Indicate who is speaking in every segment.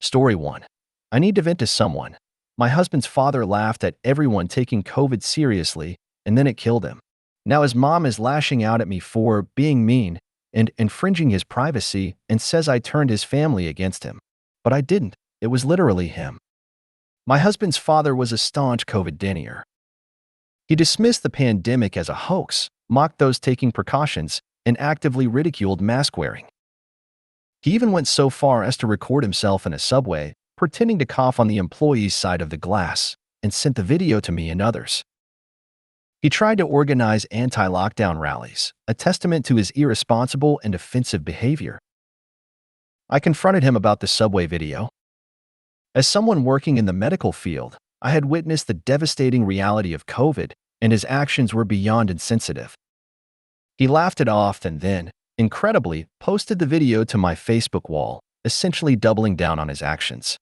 Speaker 1: Story 1. I need to vent to someone. My husband's father laughed at everyone taking COVID seriously, and then it killed him. Now his mom is lashing out at me for being mean and infringing his privacy and says I turned his family against him. But I didn't. It was literally him. My husband's father was a staunch COVID denier. He dismissed the pandemic as a hoax, mocked those taking precautions, and actively ridiculed mask wearing. He even went so far as to record himself in a subway, pretending to cough on the employee's side of the glass, and sent the video to me and others. He tried to organize anti-lockdown rallies, a testament to his irresponsible and offensive behavior. I confronted him about the subway video. As someone working in the medical field, I had witnessed the devastating reality of COVID, and his actions were beyond insensitive. He laughed it off and then, incredibly, posted the video to my Facebook wall, essentially doubling down on his actions.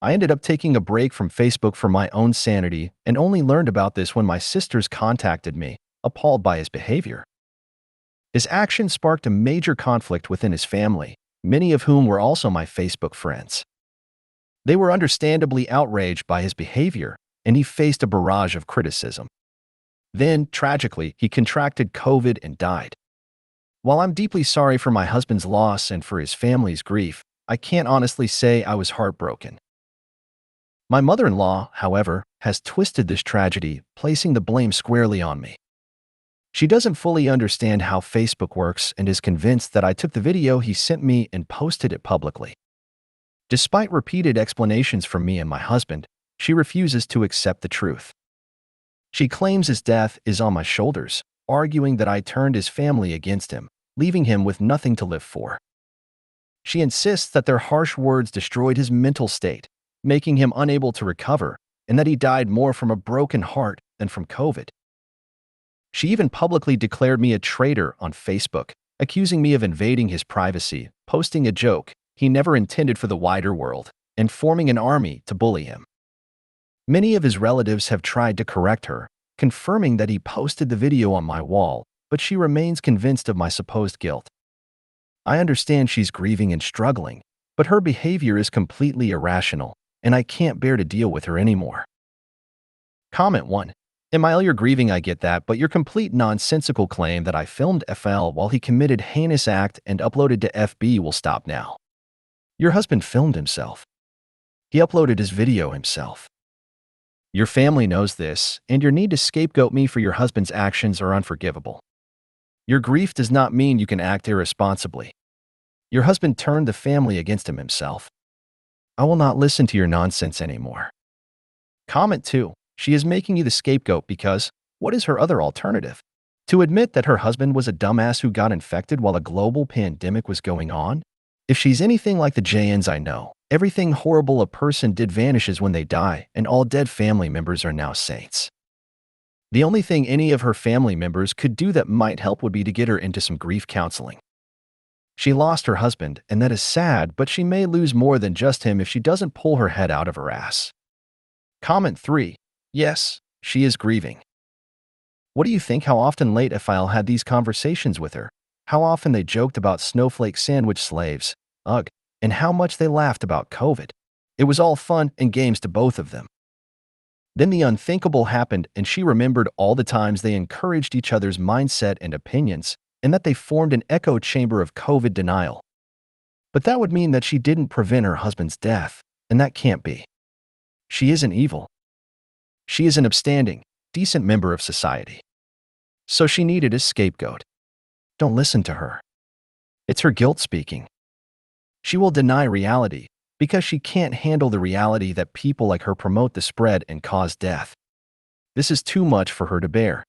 Speaker 1: I ended up taking a break from Facebook for my own sanity and only learned about this when my sisters contacted me, appalled by his behavior. His actions sparked a major conflict within his family, many of whom were also my Facebook friends. They were understandably outraged by his behavior, and he faced a barrage of criticism. Then, tragically, he contracted COVID and died. While I'm deeply sorry for my husband's loss and for his family's grief, I can't honestly say I was heartbroken. My mother-in-law, however, has twisted this tragedy, placing the blame squarely on me. She doesn't fully understand how Facebook works and is convinced that I took the video he sent me and posted it publicly. Despite repeated explanations from me and my husband, she refuses to accept the truth. She claims his death is on my shoulders, arguing that I turned his family against him, leaving him with nothing to live for. She insists that their harsh words destroyed his mental state, making him unable to recover, and that he died more from a broken heart than from COVID. She even publicly declared me a traitor on Facebook, accusing me of invading his privacy, posting a joke he never intended for the wider world, and forming an army to bully him. Many of his relatives have tried to correct her, confirming that he posted the video on my wall, but she remains convinced of my supposed guilt. I understand she's grieving and struggling, but her behavior is completely irrational, and I can't bear to deal with her anymore. Comment 1. Emile, you're grieving, I get that, but your complete nonsensical claim that I filmed FL while he committed heinous act and uploaded to FB will stop now. Your husband filmed himself. He uploaded his video himself. Your family knows this, and your need to scapegoat me for your husband's actions are unforgivable. Your grief does not mean you can act irresponsibly. Your husband turned the family against him himself. I will not listen to your nonsense anymore. Comment 2. She is making you the scapegoat because, what is her other alternative? To admit that her husband was a dumbass who got infected while a global pandemic was going on? If she's anything like the JNs I know, everything horrible a person did vanishes when they die, and all dead family members are now saints. The only thing any of her family members could do that might help would be to get her into some grief counseling. She lost her husband, and that is sad, but she may lose more than just him if she doesn't pull her head out of her ass. Comment 3. Yes, she is grieving. What do you think how often Late Ephile had these conversations with her? How often they joked about snowflake sandwich slaves, ugh, and how much they laughed about COVID. It was all fun and games to both of them. Then the unthinkable happened, and she remembered all the times they encouraged each other's mindset and opinions, and that they formed an echo chamber of COVID denial. But that would mean that she didn't prevent her husband's death, and that can't be. She isn't evil. She is an upstanding, decent member of society. So she needed a scapegoat. Don't listen to her. It's her guilt speaking. She will deny reality because she can't handle the reality that people like her promote the spread and cause death. This is too much for her to bear.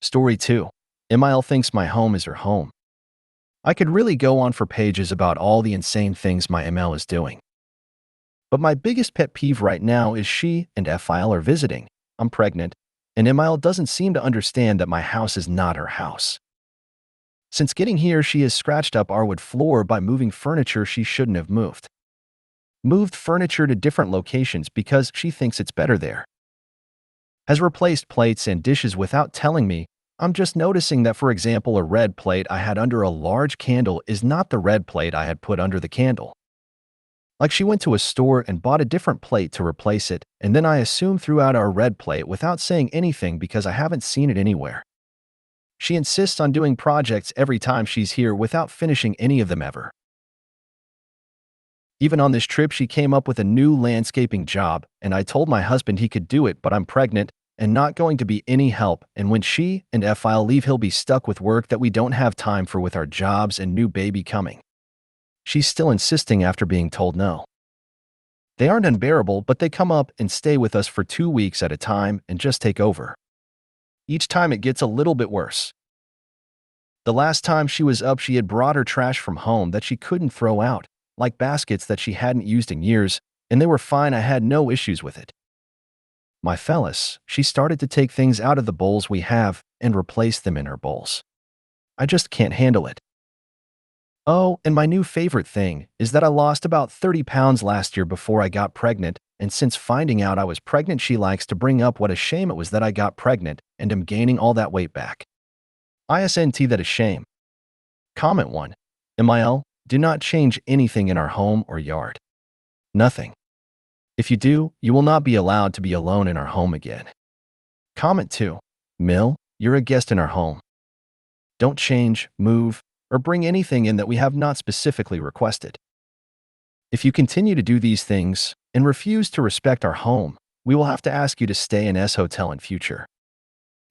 Speaker 1: Story 2. Emile thinks my home is her home. I could really go on for pages about all the insane things my ML is doing. But my biggest pet peeve right now is she and Ephile are visiting. I'm pregnant, and Emile doesn't seem to understand that my house is not her house. Since getting here, she has scratched up our wood floor by moving furniture she shouldn't have moved. Moved furniture to different locations because she thinks it's better there. Has replaced plates and dishes without telling me. I'm just noticing that, for example, a red plate I had under a large candle is not the red plate I had put under the candle. Like she went to a store and bought a different plate to replace it, and then I assume threw out our red plate without saying anything because I haven't seen it anywhere. She insists on doing projects every time she's here without finishing any of them ever. Even on this trip, she came up with a new landscaping job, and I told my husband he could do it, but I'm pregnant and not going to be any help, and when she and I'll leave, he'll be stuck with work that we don't have time for with our jobs and new baby coming. She's still insisting after being told no. They aren't unbearable, but they come up and stay with us for 2 weeks at a time and just take over. Each time it gets a little bit worse. The last time she was up, she had brought her trash from home that she couldn't throw out, like baskets that she hadn't used in years, and they were fine. I had no issues with it. My fellas, she started to take things out of the bowls we have and replace them in her bowls. I just can't handle it. Oh, and my new favorite thing is that I lost about 30 pounds last year before I got pregnant, and since finding out I was pregnant, she likes to bring up what a shame it was that I got pregnant and am gaining all that weight back. ISNT, that is shame. Comment 1. MIL, do not change anything in our home or yard. Nothing. If you do, you will not be allowed to be alone in our home again. Comment 2. Mil, you're a guest in our home. Don't change, move, or bring anything in that we have not specifically requested. If you continue to do these things and refuse to respect our home, we will have to ask you to stay in S hotel in future.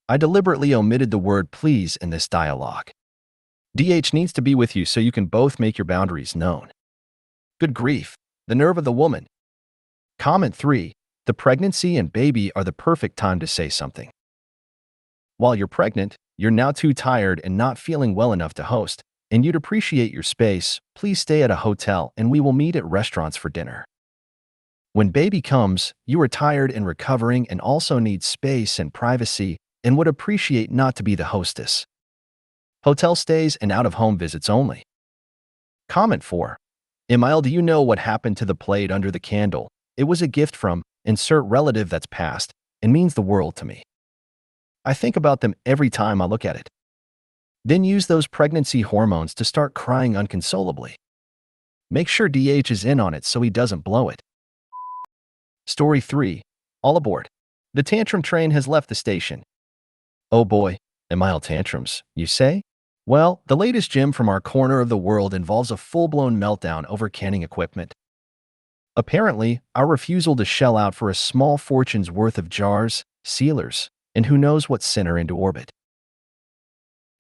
Speaker 1: I deliberately omitted the word please in this dialogue. DH needs to be with you so you can both make your boundaries known. Good grief, the nerve of the woman. Comment 3. The pregnancy and baby are the perfect time to say something. While you're pregnant, you're now too tired and not feeling well enough to host, and you'd appreciate your space. Please stay at a hotel and we will meet at restaurants for dinner. When baby comes, you are tired and recovering and also need space and privacy and would appreciate not to be the hostess. Hotel stays and out-of-home visits only. Comment 4. Emile, do you know what happened to the plate under the candle? It was a gift from insert relative that's passed and means the world to me. I think about them every time I look at it. Then use those pregnancy hormones to start crying unconsolably. Make sure DH is in on it so he doesn't blow it. Story 3. All aboard. The tantrum train has left the station. Oh boy, Emile tantrums, you say? Well, the latest gem from our corner of the world involves a full-blown meltdown over canning equipment. Apparently, our refusal to shell out for a small fortune's worth of jars, sealers, and who knows what sent her into orbit.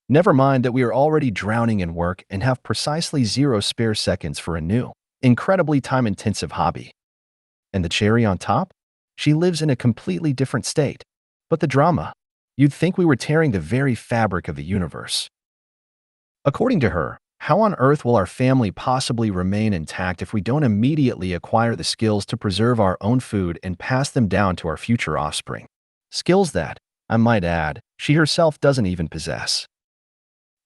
Speaker 1: Never mind that we are already drowning in work and have precisely 0 spare seconds for a new, incredibly time-intensive hobby. And the cherry on top? She lives in a completely different state. But the drama? You'd think we were tearing the very fabric of the universe. According to her, how on earth will our family possibly remain intact if we don't immediately acquire the skills to preserve our own food and pass them down to our future offspring? Skills that, I might add, she herself doesn't even possess.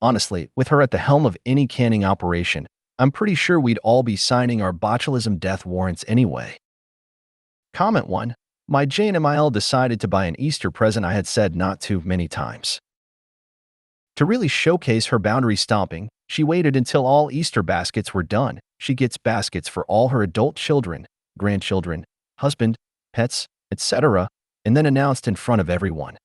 Speaker 1: Honestly, with her at the helm of any canning operation, I'm pretty sure we'd all be signing our botulism death warrants anyway. Comment 1. My Jane Emile decided to buy an Easter present I had said not to many times. To really showcase her boundary stomping, she waited until all Easter baskets were done. She gets baskets for all her adult children, grandchildren, husband, pets, etc., and then announced in front of everyone.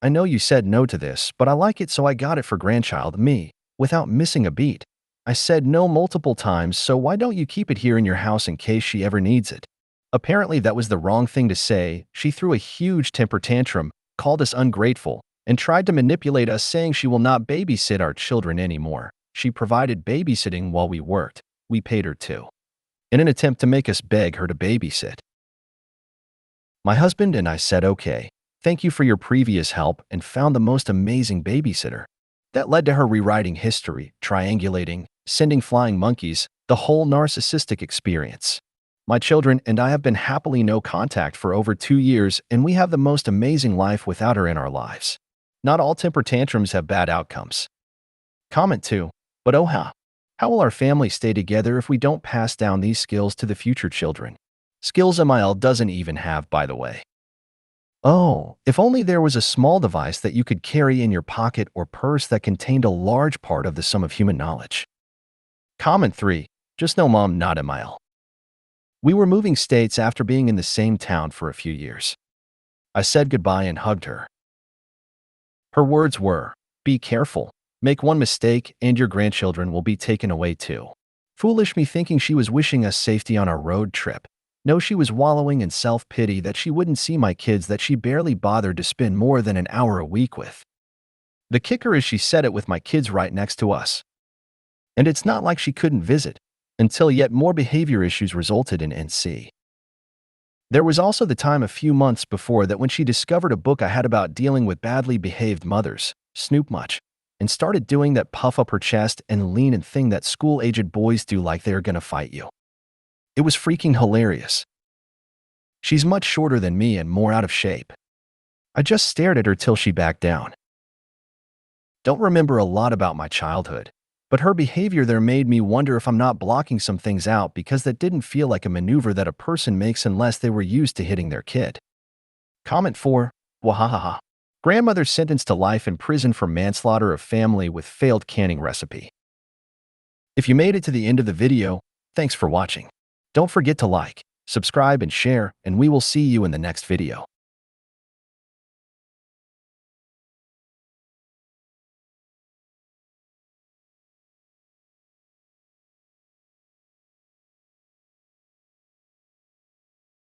Speaker 1: I know you said no to this, but I like it, so I got it for grandchild me, without missing a beat. I said no multiple times, so why don't you keep it here in your house in case she ever needs it? Apparently that was the wrong thing to say. She threw a huge temper tantrum, called us ungrateful, and tried to manipulate us, saying she will not babysit our children anymore. She provided babysitting while we worked. We paid her too, in an attempt to make us beg her to babysit. My husband and I said okay, thank you for your previous help, and found the most amazing babysitter. That led to her rewriting history, triangulating, sending flying monkeys, the whole narcissistic experience. My children and I have been happily no contact for over 2 years, and we have the most amazing life without her in our lives. Not all temper tantrums have bad outcomes. Comment 2. But oh how will our family stay together if we don't pass down these skills to the future children? Skills Emile doesn't even have, by the way. Oh, if only there was a small device that you could carry in your pocket or purse that contained a large part of the sum of human knowledge. Comment 3. Just no mom, not Emile. We were moving states after being in the same town for a few years. I said goodbye and hugged her. Her words were, "Be careful. Make one mistake and your grandchildren will be taken away too." Foolish me thinking she was wishing us safety on our road trip. No, she was wallowing in self-pity that she wouldn't see my kids that she barely bothered to spend more than an hour a week with. The kicker is she said it with my kids right next to us. And it's not like she couldn't visit, until yet more behavior issues resulted in NC. There was also the time a few months before that when she discovered a book I had about dealing with badly behaved mothers, Snoop much, and started doing that puff up her chest and lean and thing that school-aged boys do like they're gonna fight you. It was freaking hilarious. She's much shorter than me and more out of shape. I just stared at her till she backed down. Don't remember a lot about my childhood, but her behavior there made me wonder if I'm not blocking some things out because that didn't feel like a maneuver that a person makes unless they were used to hitting their kid. Comment 4. Wahahaha. Grandmother sentenced to life in prison for manslaughter of family with failed canning recipe. If you made it to the end of the video, thanks for watching. Don't forget to like, subscribe, and share, and we will see you in the next video.